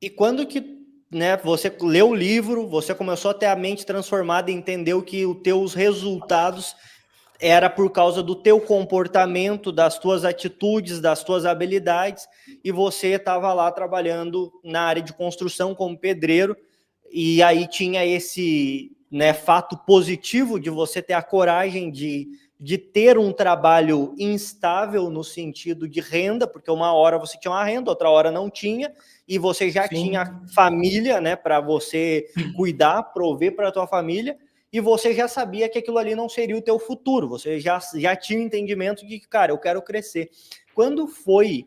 E quando que, né, você leu o livro, você começou a ter a mente transformada e entendeu que os teus resultados era por causa do teu comportamento, das tuas atitudes, das tuas habilidades, e você estava lá trabalhando na área de construção como pedreiro, e aí tinha esse, né, fato positivo de você ter a coragem de ter um trabalho instável no sentido de renda, porque uma hora você tinha uma renda, outra hora não tinha, e você já tinha Sim. família, né, para você cuidar, prover para a tua família, e você já sabia que aquilo ali não seria o teu futuro, você já tinha o entendimento de que, cara, eu quero crescer. Quando foi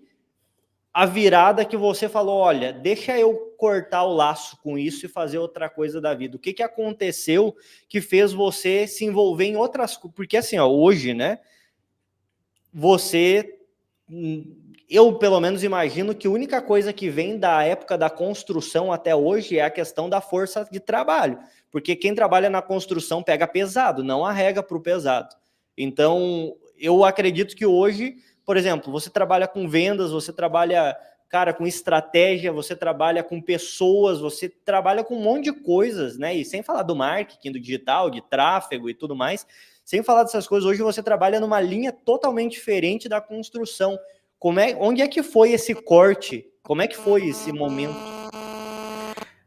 a virada que você falou, olha, deixa eu cortar o laço com isso e fazer outra coisa da vida? O que aconteceu que fez você se envolver em outras coisas? Porque assim, ó, hoje, né, você, eu pelo menos imagino que a única coisa que vem da época da construção até hoje é a questão da força de trabalho, porque quem trabalha na construção pega pesado, não arrega para o pesado. Então, eu acredito que hoje, por exemplo, você trabalha com vendas, você trabalha, cara, com estratégia, você trabalha com pessoas, você trabalha com um monte de coisas, né? E sem falar do marketing, do digital, de tráfego e tudo mais. Sem falar dessas coisas, hoje você trabalha numa linha totalmente diferente da construção. Onde é que foi esse corte? Como é que foi esse momento?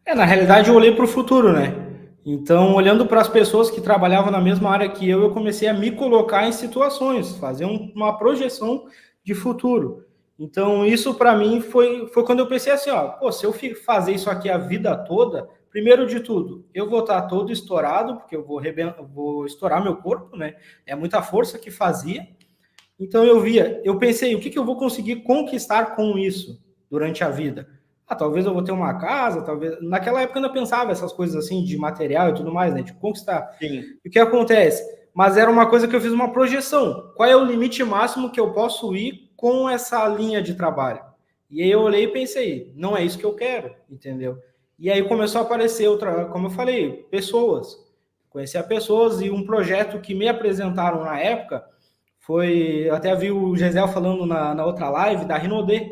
Na realidade, eu olhei para o futuro, né? Então, olhando para as pessoas que trabalhavam na mesma área que eu comecei a me colocar em situações, fazer uma projeção de futuro. Então, isso para mim foi quando eu pensei assim, ó, pô, se eu fazer isso aqui a vida toda, primeiro de tudo, eu vou estar todo estourado, porque eu vou estourar meu corpo, né? É muita força que fazia. Então, eu pensei, o que eu vou conseguir conquistar com isso durante a vida? Talvez eu vou ter uma casa, talvez. Naquela época eu ainda pensava essas coisas assim de material e tudo mais, né? De conquistar. Sim. E o que acontece? Mas era uma coisa que eu fiz uma projeção. Qual é o limite máximo que eu posso ir com essa linha de trabalho? E aí eu olhei e pensei, não é isso que eu quero, entendeu? E aí começou a aparecer outra, como eu falei, pessoas. Conhecer pessoas e um projeto que me apresentaram na época foi, eu até vi o Gisele falando na outra live da Rinode,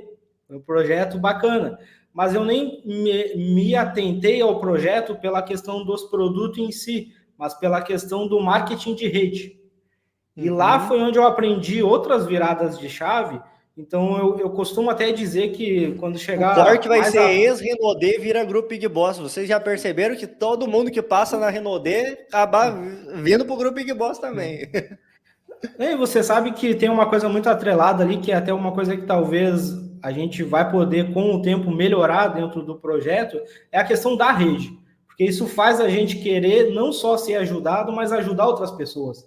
um projeto bacana, mas eu nem me atentei ao projeto pela questão dos produtos em si, mas pela questão do marketing de rede. E lá foi onde eu aprendi outras viradas de chave. Então eu costumo até dizer que quando O corte chegar vai mais ser a... ex-Renaudet vira Grupo Big Boss. Vocês já perceberam que todo mundo que passa na Renaudet acaba vindo pro Grupo Big Boss também. E você sabe que tem uma coisa muito atrelada ali, que é até uma coisa que talvez a gente vai poder, com o tempo, melhorar dentro do projeto, é a questão da rede. Porque isso faz a gente querer não só ser ajudado, mas ajudar outras pessoas.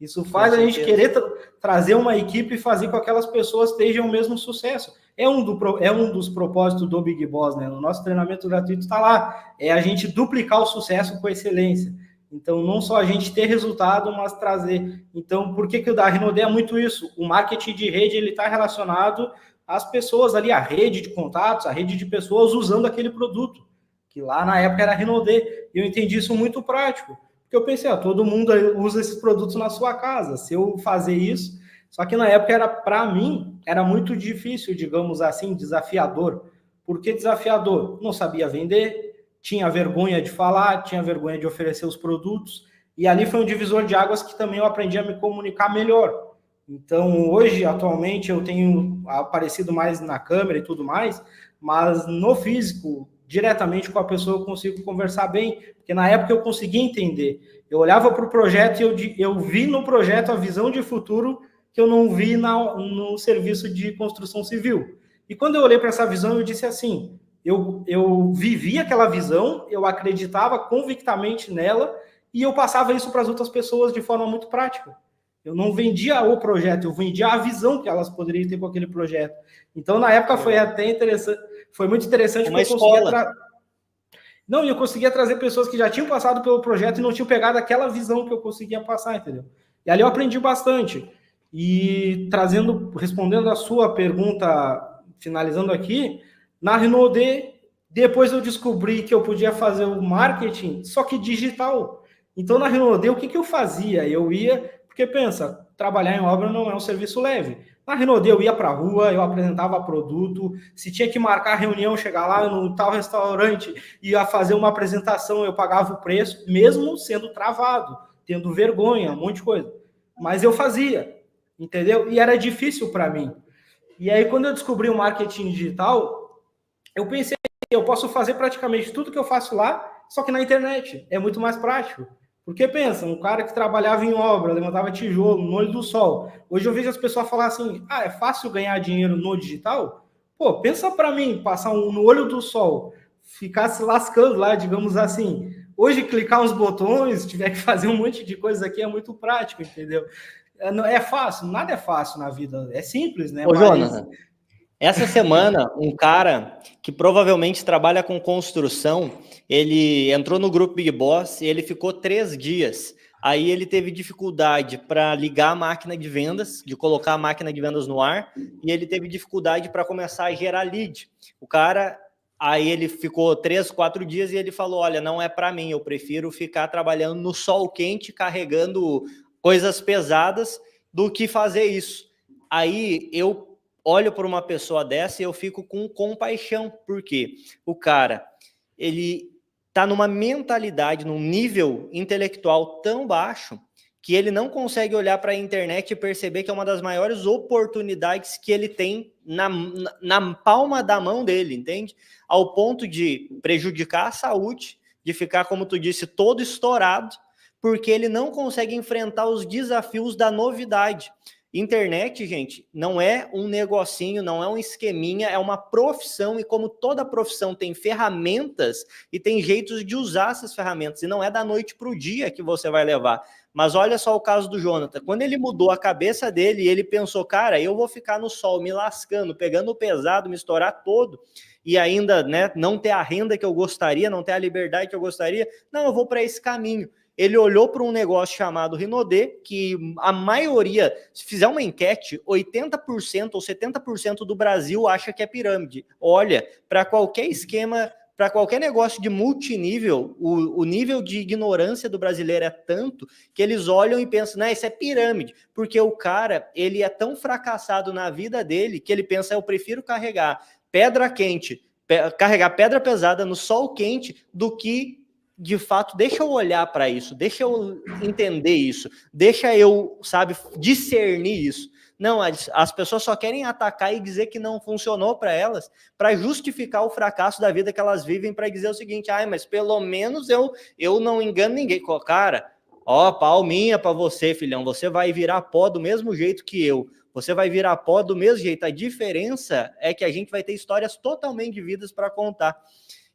Isso Com faz a gente certeza. querer trazer uma equipe e fazer com que aquelas pessoas tenham o mesmo sucesso. É um dos propósitos do Big Boss, né? No nosso treinamento gratuito está lá. É a gente duplicar o sucesso com excelência. Então, não só a gente ter resultado, mas trazer. Então, por que o da Rinode é muito isso? O marketing de rede ele está relacionado às pessoas ali, a rede de contatos, a rede de pessoas usando aquele produto, que lá na época era a Rinode. E eu entendi isso muito prático. Porque eu pensei, todo mundo usa esses produtos na sua casa. Se eu fazer isso. Só que na época era, para mim, era muito difícil, digamos assim, desafiador. Por que desafiador? Não sabia vender, tinha vergonha de falar, tinha vergonha de oferecer os produtos, e ali foi um divisor de águas que também eu aprendi a me comunicar melhor. Então, hoje, atualmente, eu tenho aparecido mais na câmera e tudo mais, mas no físico, diretamente com a pessoa, eu consigo conversar bem, porque na época eu conseguia entender. Eu olhava para o projeto e eu vi no projeto a visão de futuro que eu não vi no serviço de construção civil. E quando eu olhei para essa visão, eu disse assim, eu vivi aquela visão, eu acreditava convictamente nela e eu passava isso para as outras pessoas de forma muito prática. Eu não vendia o projeto, eu vendia a visão que elas poderiam ter com aquele projeto. Então, na época, foi até interessante, foi muito interessante Uma porque eu conseguia escola. não, eu conseguia trazer pessoas que já tinham passado pelo projeto e não tinham pegado aquela visão que eu conseguia passar, entendeu? E ali eu aprendi bastante. E respondendo a sua pergunta, finalizando aqui, na Renault, depois eu descobri que eu podia fazer o marketing, só que digital. Então, na Renault, o que eu fazia? Eu ia, porque pensa, trabalhar em obra não é um serviço leve. Na Rinode eu ia para a rua, eu apresentava produto, se tinha que marcar reunião, chegar lá no tal restaurante, ia fazer uma apresentação, eu pagava o preço, mesmo sendo travado, tendo vergonha, um monte de coisa. Mas eu fazia, entendeu? E era difícil para mim. E aí, quando eu descobri o marketing digital, eu pensei, eu posso fazer praticamente tudo que eu faço lá, só que na internet. É muito mais prático. Porque pensa, um cara que trabalhava em obra, levantava tijolo no olho do sol. Hoje eu vejo as pessoas falar assim: ah, é fácil ganhar dinheiro no digital? Pô, pensa para mim, passar no olho do sol, ficar se lascando lá, digamos assim. Hoje, clicar uns botões, tiver que fazer um monte de coisa aqui, é muito prático, entendeu? É fácil, nada é fácil na vida, é simples, né? Ô, Mas Jonathan, essa semana, um cara que provavelmente trabalha com construção, ele entrou no grupo Big Boss e ele ficou 3 dias. Aí ele teve dificuldade para ligar a máquina de vendas, de colocar a máquina de vendas no ar, e ele teve dificuldade para começar a gerar lead. O cara, aí ele ficou 3, 4 dias e ele falou: olha, não é para mim, eu prefiro ficar trabalhando no sol quente, carregando coisas pesadas, do que fazer isso. Aí eu olho para uma pessoa dessa e eu fico com compaixão, porque o cara, ele tá numa mentalidade, num nível intelectual tão baixo que ele não consegue olhar para a internet e perceber que é uma das maiores oportunidades que ele tem na palma da mão dele, entende? Ao ponto de prejudicar a saúde, de ficar, como tu disse, todo estourado, porque ele não consegue enfrentar os desafios da novidade. Internet, gente, não é um negocinho, não é um esqueminha, é uma profissão, e como toda profissão tem ferramentas e tem jeitos de usar essas ferramentas, e não é da noite para o dia que você vai levar. Mas olha só o caso do Jonathan, quando ele mudou a cabeça dele, ele pensou, cara, eu vou ficar no sol me lascando, pegando o pesado, me estourar todo, e ainda, né, não ter a renda que eu gostaria, não ter a liberdade que eu gostaria, não, eu vou para esse caminho. Ele olhou para um negócio chamado Rinode, que a maioria, se fizer uma enquete, 80% ou 70% do Brasil acha que é pirâmide. Olha, para qualquer esquema, para qualquer negócio de multinível, o nível de ignorância do brasileiro é tanto que eles olham e pensam, não, isso é pirâmide, porque o cara, ele é tão fracassado na vida dele que ele pensa, eu prefiro carregar pedra quente, carregar pedra pesada no sol quente do que de fato, deixa eu olhar para isso, deixa eu entender isso, deixa eu, sabe, discernir isso. Não, as pessoas só querem atacar e dizer que não funcionou para elas, para justificar o fracasso da vida que elas vivem, para dizer o seguinte, mas pelo menos eu não engano ninguém. Cara, ó, palminha para você, filhão, você vai virar pó do mesmo jeito que eu. Você vai virar pó do mesmo jeito. A diferença é que a gente vai ter histórias totalmente vividas para contar.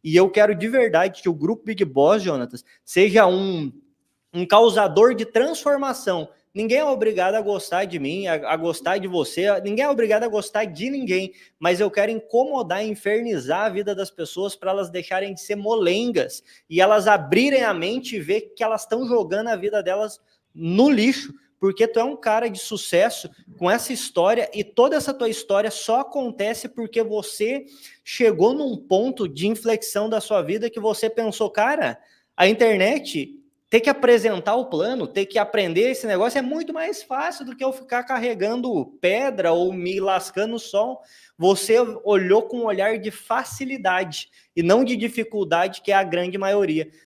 E eu quero de verdade que o Grupo Big Boss, Jonatas, seja um causador de transformação. Ninguém é obrigado a gostar de mim, a gostar de você, ninguém é obrigado a gostar de ninguém, mas eu quero incomodar, infernizar a vida das pessoas para elas deixarem de ser molengas e elas abrirem a mente e ver que elas estão jogando a vida delas no lixo, porque tu é um cara de sucesso com essa história e toda essa tua história só acontece porque você chegou num ponto de inflexão da sua vida que você pensou, cara, a internet, ter que apresentar o plano, ter que aprender esse negócio é muito mais fácil do que eu ficar carregando pedra ou me lascando no sol. Você olhou com um olhar de facilidade e não de dificuldade, que é a grande maioria.